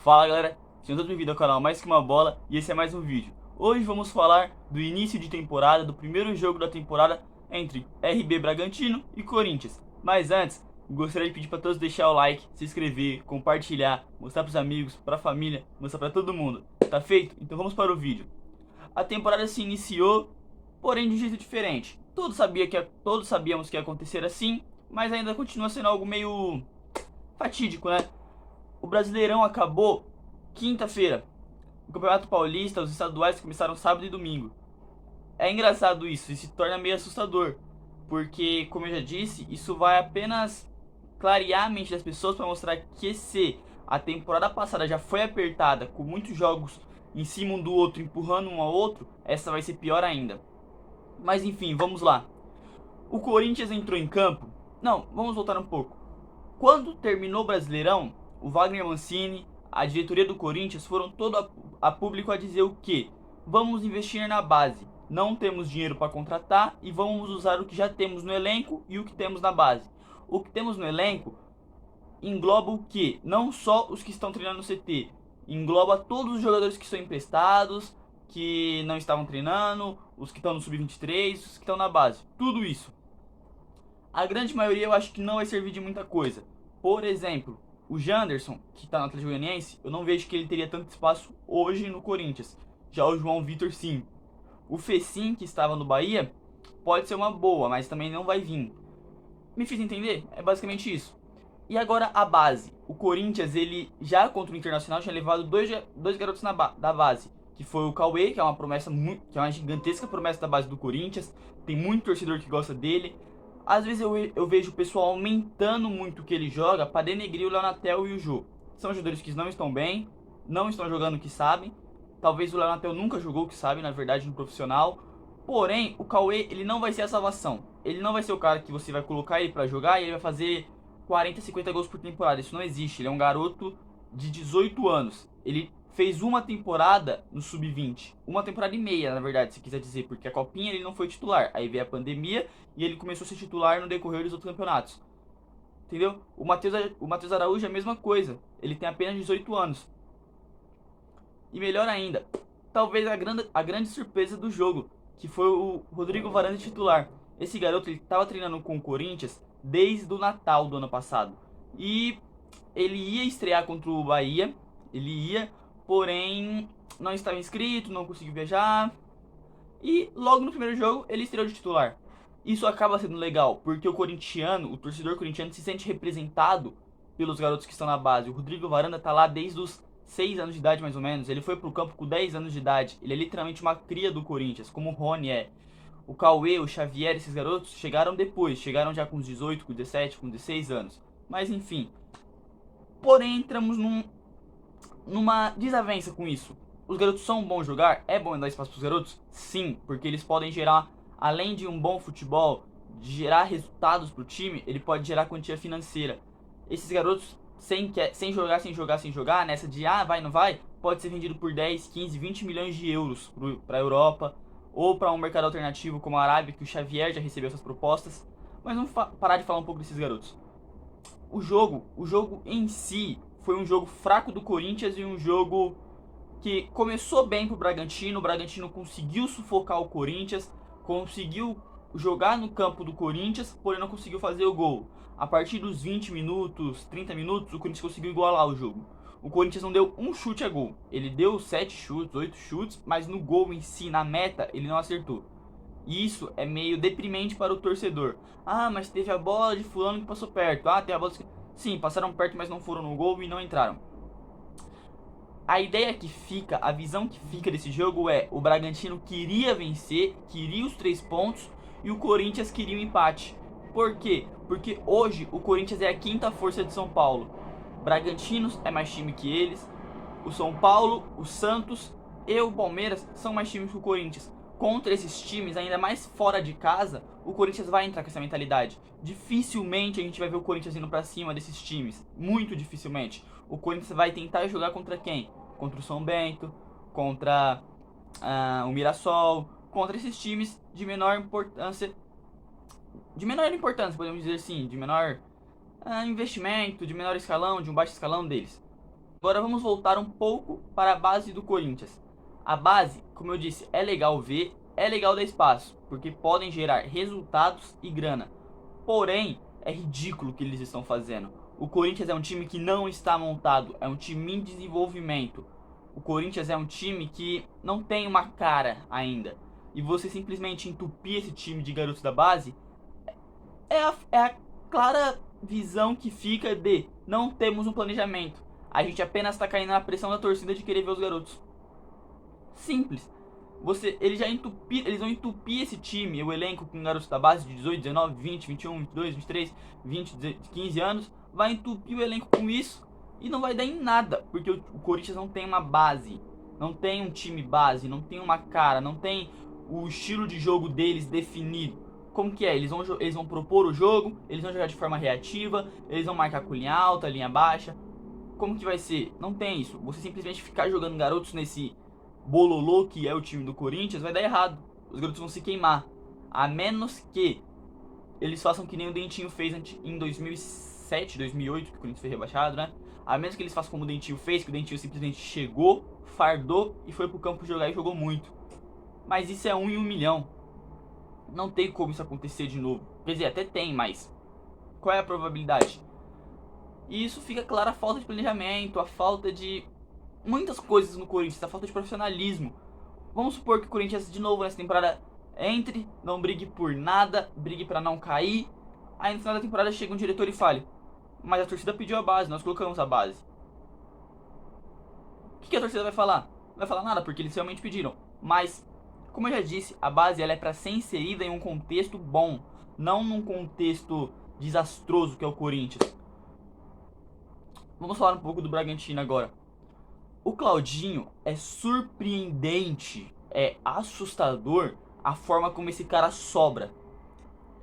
Fala galera, sejam todos bem-vindos ao canal Mais Que Uma Bola e esse é mais um vídeo. Hoje vamos falar do início de temporada, do primeiro jogo da temporada entre RB Bragantino e Corinthians. Mas antes, gostaria de pedir para todos deixar o like, se inscrever, compartilhar, mostrar para os amigos, para a família, mostrar para todo mundo. Tá feito? Então vamos para o vídeo. A temporada se iniciou, porém de um jeito diferente. Todos sabíamos que ia acontecer assim, mas ainda continua sendo algo meio fatídico, né? O Brasileirão acabou quinta-feira. O Campeonato Paulista, os estaduais começaram sábado e domingo. É engraçado isso e se torna meio assustador, porque, como eu já disse, isso vai apenas clarear a mente das pessoas para mostrar que se a temporada passada já foi apertada, com muitos jogos em cima um do outro, empurrando um ao outro, essa vai ser pior ainda. Mas enfim, vamos lá. O Corinthians entrou em campo. Não, vamos voltar um pouco. Quando terminou o Brasileirão, o Wagner Mancini, a diretoria do Corinthians foram todo a público a dizer o que? Vamos investir na base. Não temos dinheiro para contratar e vamos usar o que já temos no elenco e o que temos na base. O que temos no elenco engloba o que? Não só os que estão treinando no CT, engloba todos os jogadores que são emprestados, que não estavam treinando, os que estão no sub-23, os que estão na base. Tudo isso. A grande maioria eu acho que não vai servir de muita coisa. Por exemplo, o Janderson, que está no Atlético Goianiense, eu não vejo que ele teria tanto espaço hoje no Corinthians. Já o João Vitor, sim. O Fecim, que estava no Bahia, pode ser uma boa, mas também não vai vir. Me fiz entender? É basicamente isso. E agora a base. O Corinthians, ele já contra o Internacional, tinha levado dois garotos da base. Que foi o Cauê, que é uma promessa que é uma gigantesca promessa da base do Corinthians. Tem muito torcedor que gosta dele. Às vezes eu vejo o pessoal aumentando muito o que ele joga para denegrir o Leonatel e o Jô. São jogadores que não estão bem, não estão jogando o que sabem. Talvez o Leonatel nunca jogou o que sabe, na verdade, no profissional. Porém, o Cauê, ele não vai ser a salvação. Ele não vai ser o cara que você vai colocar ele para jogar e ele vai fazer 40, 50 gols por temporada. Isso não existe. Ele é um garoto de 18 anos. Ele fez uma temporada no sub-20. Uma temporada e meia, na verdade, se quiser dizer. Porque a Copinha ele não foi titular. Aí veio a pandemia e ele começou a ser titular no decorrer dos outros campeonatos. Entendeu? O Matheus Araújo é a mesma coisa. Ele tem apenas 18 anos. E melhor ainda, talvez a grande surpresa do jogo, que foi o Rodrigo Varane titular. Esse garoto ele estava treinando com o Corinthians desde o Natal do ano passado. E ele ia estrear contra o Bahia, porém não estava inscrito, não conseguiu viajar. E logo no primeiro jogo ele estreou de titular. Isso acaba sendo legal, porque o torcedor corintiano se sente representado pelos garotos que estão na base. O Rodrigo Varanda tá lá desde os 6 anos de idade mais ou menos. Ele foi pro campo com 10 anos de idade. Ele é literalmente uma cria do Corinthians, como o Rony é. O Cauê, o Xavier, esses garotos chegaram depois, chegaram já com uns 18, com 17, com 16 anos. Mas enfim. Porém, entramos numa desavença com isso. Os garotos são bons jogar? É bom dar espaço para os garotos? Sim, porque eles podem gerar, além de um bom futebol, de gerar resultados para o time, ele pode gerar quantia financeira. Esses garotos, sem jogar, nessa de vai, não vai, pode ser vendido por 10, 15, 20 milhões de euros para a Europa ou para um mercado alternativo como a Arábia, que o Xavier já recebeu essas propostas. Mas vamos parar de falar um pouco desses garotos. O jogo em si foi um jogo fraco do Corinthians e um jogo que começou bem pro Bragantino. O Bragantino conseguiu sufocar o Corinthians, conseguiu jogar no campo do Corinthians, porém não conseguiu fazer o gol. A partir dos 20 minutos, 30 minutos, o Corinthians conseguiu igualar o jogo. O Corinthians não deu um chute a gol. Ele deu 7 chutes, 8 chutes, mas no gol em si, na meta, ele não acertou. E isso é meio deprimente para o torcedor. Mas teve a bola de fulano que passou perto. Teve a bola de... Sim, passaram perto, mas não foram no gol e não entraram. A ideia que fica, a visão que fica desse jogo é: o Bragantino queria vencer, queria os 3 pontos e o Corinthians queria o empate. Por quê? Porque hoje o Corinthians é a quinta força de São Paulo. Bragantino é mais time que eles. O São Paulo, o Santos e o Palmeiras são mais times que o Corinthians. Contra esses times, ainda mais fora de casa, o Corinthians vai entrar com essa mentalidade. Dificilmente a gente vai ver o Corinthians indo pra cima desses times. Muito dificilmente. O Corinthians vai tentar jogar contra quem? Contra o São Bento, contra o Mirassol, contra esses times de menor importância. De menor importância, podemos dizer assim, de menor investimento, de menor escalão, de um baixo escalão deles. Agora vamos voltar um pouco para a base do Corinthians. A base, como eu disse, é legal ver, é legal dar espaço, porque podem gerar resultados e grana. Porém, é ridículo o que eles estão fazendo. O Corinthians é um time que não está montado, é um time em desenvolvimento. O Corinthians é um time que não tem uma cara ainda. E você simplesmente entupir esse time de garotos da base é a clara visão que fica de não temos um planejamento. A gente apenas está caindo na pressão da torcida de querer ver os garotos. Simples. Eles vão entupir esse time, o elenco com garotos da base de 18, 19, 20, 21, 22, 23, 20, 15 anos. Vai entupir o elenco com isso e não vai dar em nada, porque o Corinthians não tem uma base, não tem um time base, não tem uma cara, não tem o estilo de jogo deles definido. Como que é? Eles vão propor o jogo, eles vão jogar de forma reativa, eles vão marcar com linha alta, linha baixa. Como que vai ser? Não tem isso. Você simplesmente ficar jogando garotos nesse bololô que é o time do Corinthians vai dar errado. Os garotos vão se queimar. A menos que eles façam que nem o Dentinho fez em 2007, 2008, que o Corinthians foi rebaixado, né? A menos que eles façam como o Dentinho fez, que o Dentinho simplesmente chegou, fardou e foi pro campo jogar e jogou muito. Mas isso é 1 em 1 milhão. Não tem como isso acontecer de novo. Quer dizer, até tem, mas qual é a probabilidade? E isso fica claro a falta de planejamento, a falta de muitas coisas no Corinthians, a falta de profissionalismo. Vamos supor que o Corinthians de novo nessa temporada entre, não brigue por nada, brigue pra não cair. Aí no final da temporada chega um diretor e fale: mas a torcida pediu a base, nós colocamos a base. O que a torcida vai falar? Não vai falar nada, porque eles realmente pediram. Mas, como eu já disse, a base ela é pra ser inserida em um contexto bom, não num contexto desastroso que é o Corinthians. Vamos falar um pouco do Bragantino agora. O Claudinho é surpreendente, é assustador a forma como esse cara sobra.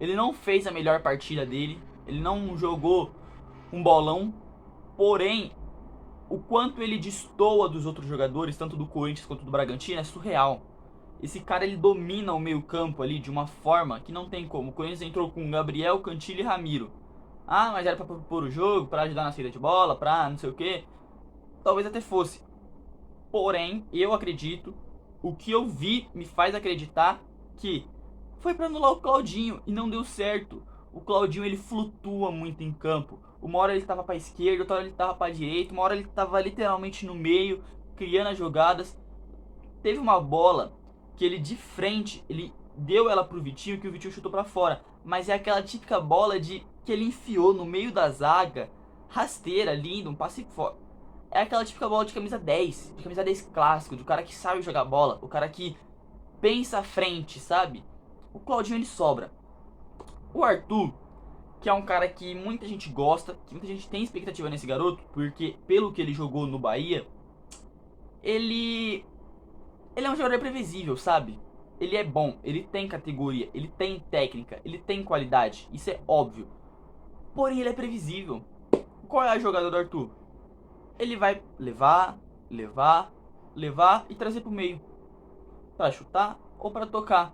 Ele não fez a melhor partida dele, ele não jogou um bolão, porém, o quanto ele destoa dos outros jogadores, tanto do Corinthians quanto do Bragantino, é surreal. Esse cara ele domina o meio-campo ali de uma forma que não tem como. O Corinthians entrou com Gabriel, Cantillo e Ramiro. Ah, mas era pra propor o jogo, pra ajudar na saída de bola, pra não sei o que. Talvez até fosse. Porém, eu acredito, o que eu vi me faz acreditar que foi pra anular o Claudinho e não deu certo. O Claudinho ele flutua muito em campo. Uma hora ele tava pra esquerda, outra hora ele tava pra direita, uma hora ele tava literalmente no meio, criando as jogadas. Teve uma bola que ele de frente, ele deu ela pro Vitinho, que o Vitinho chutou pra fora. Mas é aquela típica bola de que ele enfiou no meio da zaga, rasteira, lindo, um passe fora. É aquela típica bola de camisa 10, de camisa 10 clássico, do cara que sabe jogar bola, o cara que pensa à frente, sabe? O Claudinho ele sobra. O Arthur, que é um cara que muita gente gosta, que muita gente tem expectativa nesse garoto, porque pelo que ele jogou no Bahia, ele é um jogador previsível, sabe? Ele é bom, ele tem categoria, ele tem técnica, ele tem qualidade, isso é óbvio. Porém, ele é previsível. Qual é a jogada do Arthur? Ele vai levar, levar, levar e trazer pro meio. Pra chutar ou pra tocar.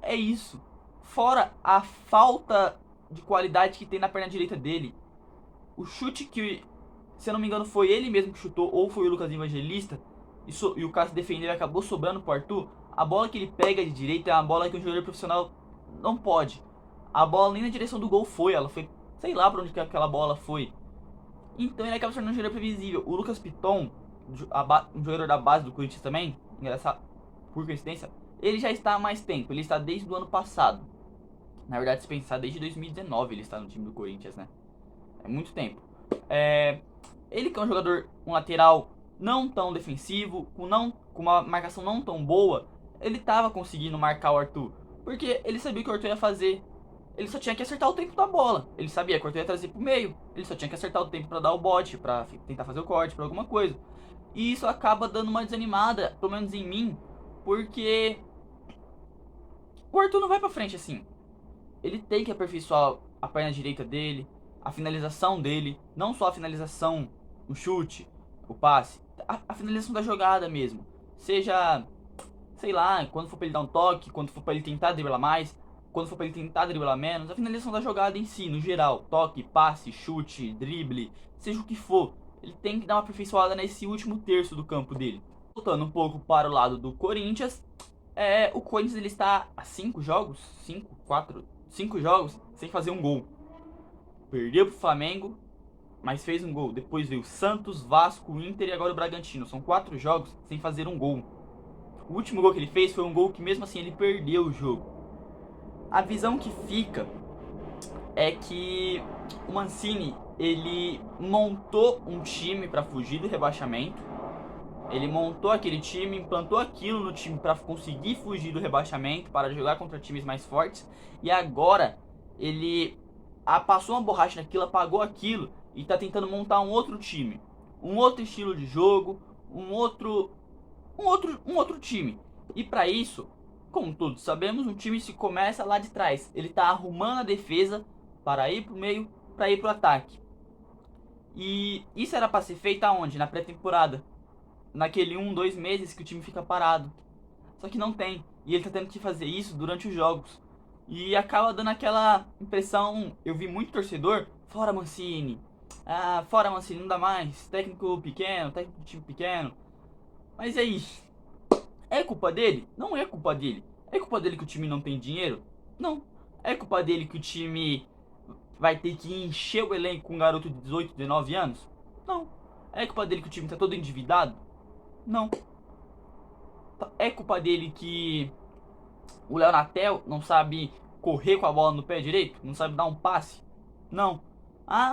É isso. Fora a falta de qualidade que tem na perna direita dele. O chute que, se eu não me engano, foi ele mesmo que chutou, ou foi o Lucas Evangelista, e o cara se defendeu e acabou sobrando pro Arthur. A bola que ele pega de direita é uma bola que um jogador profissional não pode. A bola nem na direção do gol foi, ela foi, sei lá pra onde que aquela bola foi. Então ele acaba se tornando um jogador previsível. O Lucas Piton, um jogador da base do Corinthians também, engraçado, por coincidência, ele já está há mais tempo, ele está desde o ano passado. Na verdade, se pensar, desde 2019 ele está no time do Corinthians, né? É muito tempo. Ele que é um jogador, um lateral não tão defensivo, com uma marcação não tão boa, ele estava conseguindo marcar o Arthur. Porque ele sabia o que o Arthur ia fazer. Ele só tinha que acertar o tempo da bola. Ele sabia que o Arthur ia trazer pro meio. Ele só tinha que acertar o tempo pra dar o bote, pra tentar fazer o corte, pra alguma coisa. E isso acaba dando uma desanimada, pelo menos em mim, porque o Arthur não vai pra frente assim. Ele tem que aperfeiçoar a perna direita dele, a finalização dele, não só a finalização, o chute, o passe, a finalização da jogada mesmo. Seja, sei lá, quando for pra ele dar um toque, quando for pra ele tentar driblar mais, quando for pra ele tentar driblar menos, a finalização da jogada em si, no geral, toque, passe, chute, drible, seja o que for, ele tem que dar uma aperfeiçoada nesse último terço do campo dele. Voltando um pouco para o lado do Corinthians, o Corinthians ele está a 5 jogos sem fazer um gol. Perdeu pro Flamengo, mas fez um gol. Depois veio Santos, Vasco, Inter e agora o Bragantino. São 4 jogos sem fazer um gol. O último gol que ele fez foi um gol que mesmo assim ele perdeu o jogo. A visão que fica é que o Mancini, ele montou um time para fugir do rebaixamento. Ele montou aquele time, implantou aquilo no time para conseguir fugir do rebaixamento, para jogar contra times mais fortes. E agora ele passou uma borracha naquilo, apagou aquilo e está tentando montar um outro time, um outro estilo de jogo, um outro time. E para isso, como todos sabemos, um time se começa lá de trás. Ele está arrumando a defesa para ir pro meio, para ir pro ataque. E isso era para ser feito aonde? Na pré-temporada. Naquele 2 meses que o time fica parado. Só que não tem. E ele tá tendo que fazer isso durante os jogos. E acaba dando aquela impressão. Eu vi muito torcedor. Fora Mancini. Fora Mancini, não dá mais. Técnico pequeno, técnico de time pequeno. Mas aí, é culpa dele? Não é culpa dele. É culpa dele que o time não tem dinheiro? Não. É culpa dele que o time vai ter que encher o elenco com um garoto de 18, 19 anos? Não. É culpa dele que o time tá todo endividado? Não. É culpa dele que o Léo Natel não sabe correr com a bola no pé direito? Não sabe dar um passe? Não.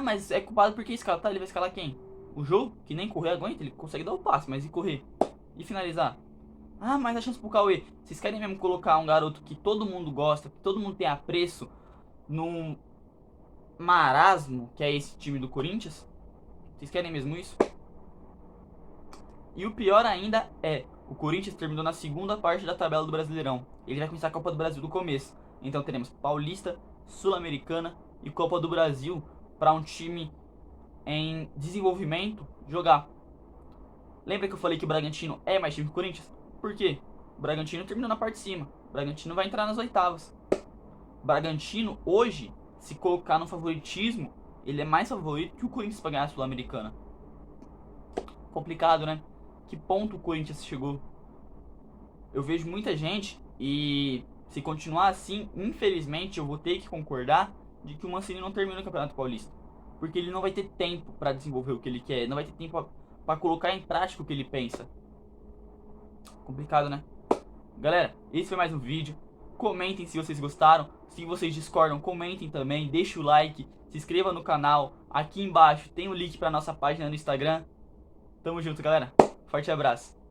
Mas é culpado porque escalar, ele vai escalar quem? O jogo, que nem correr aguenta, ele consegue dar o passe, mas e correr? E finalizar? Mas a chance pro Cauê. Vocês querem mesmo colocar um garoto que todo mundo gosta, que todo mundo tem apreço, num marasmo que é esse time do Corinthians? Vocês querem mesmo isso? E o pior ainda o Corinthians terminou na segunda parte da tabela do Brasileirão. Ele vai começar a Copa do Brasil do começo. Então teremos Paulista, Sul-Americana e Copa do Brasil para um time em desenvolvimento jogar. Lembra que eu falei que o Bragantino é mais time que o Corinthians? Por quê? O Bragantino terminou na parte de cima. O Bragantino vai entrar nas oitavas. O Bragantino hoje, se colocar no favoritismo, ele é mais favorito que o Corinthians para ganhar a Sul-Americana. Complicado, né? Que ponto o Corinthians chegou? Eu vejo muita gente e se continuar assim, infelizmente eu vou ter que concordar de que o Mancini não termina o Campeonato Paulista, porque ele não vai ter tempo para desenvolver o que ele quer, não vai ter tempo para colocar em prática o que ele pensa. Complicado, né? Galera, esse foi mais um vídeo. Comentem se vocês gostaram. Se vocês discordam, comentem também. Deixa o like, se inscreva no canal. Aqui embaixo tem o link para nossa página no Instagram. Tamo junto, galera. Forte abraço.